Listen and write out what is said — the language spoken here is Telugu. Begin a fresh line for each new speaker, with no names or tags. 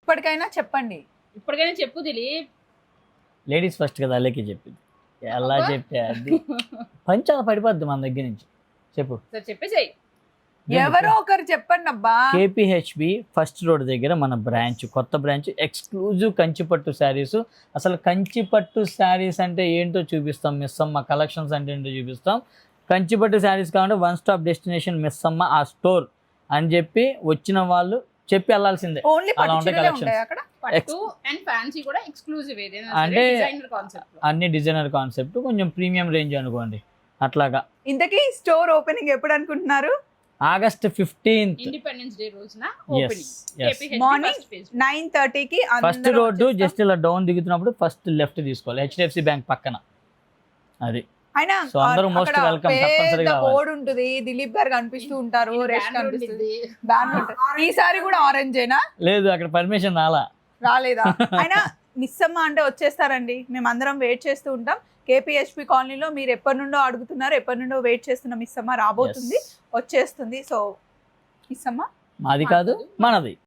ఇప్పటికైనా చెప్పండి.
ఇప్పటికైనా చెప్పు దిలీప్.
లేడీస్ ఫస్ట్ కదా, అల్లకి చెప్పింది. ఎలా చెప్పే అది పంచాల పడిపోద్ది మన దగ్గర నుంచి. చెప్పు.
సరే చెప్పేసేయ్.
ఎవరో ఒకరు చెప్పండి అబ్బా.
కేపీహెచ్బి ఫస్ట్ రోడ్ దగ్గర మన బ్రాంచ్, కొత్త బ్రాంచ్, ఎక్స్క్లూజివ్ కంచిపట్టు శారీస్. అసలు కంచిపట్టు శారీస్ అంటే ఏంటో చూపిస్తాం, మిస్ అమ్మ కలెక్షన్స్ అంటే ఏంటో చూపిస్తాం. కంచిపట్టు శారీస్ కావాలంటే వన్ స్టాప్ డెస్టినేషన్ మిస్ అమ్మ ఆ స్టోర్ అని చెప్పి వచ్చిన వాళ్ళు చెప్పి వెళ్ళాల్సిందే.
ఓన్లీ
అలా ఉంటాయి
పట్టు
collections.
ఉంటాయి అక్కడ.
పట్టు అండ్ ఫ్యాన్సీ కూడా ఎక్స్క్లూజివ్ ఏదైనా
అంటే
డిజైనర్ కాన్సెప్ట్.
అన్ని డిజైనర్ కాన్సెప్ట్, కొంచెం ప్రీమియం రేంజ్ అనుకోండి అట్లాగా.
ఇంతకీ స్టోర్ ఓపెనింగ్ ఎప్పుడు అనుకుంటున్నారు?
ఆగస్ట్ 15th
ఇండిపెండెన్స్ డే రోజున
yes.
ఓపెనింగ్.
మార్నింగ్ 9:30కి
ఫస్ట్ రోడ్డు జస్ట్ ఇలా డౌన్ దిగుతున్నప్పుడు ఫస్ట్ లెఫ్ట్ తీసుకోవాలి, హెచ్డిఎఫ్సి బ్యాంక్ పక్కన. అది
అయినా
సో అందరూ most welcome, తప్పనిసరిగా రావాలి.
బోర్డు ఉంటుంది, దిలీప్ గారు కనిపిస్తూ ఉంటారు, రేష్ కనిపిస్తుంది, బ్యానర్ ఉంటుంది. ఈసారి కూడా ఆరెంజేనా?
లేదు, అక్కడ పర్మిషన్
రాలేదా? అయినా మిస్ అమ్మ అంటే వచ్చేస్తారండి, మేము అందరం వెయిట్ చేస్తూ ఉంటాం. కేపీహెచ్పి కాలనీలో మీరు ఎప్పటి నుండో అడుగుతున్నారు, ఎప్పటి నుండో వెయిట్ చేస్తున్న మిస్ అమ్మ రాబోతుంది, వచ్చేస్తుంది. సో మిస్ అమ్మ
మాది కాదు మనది.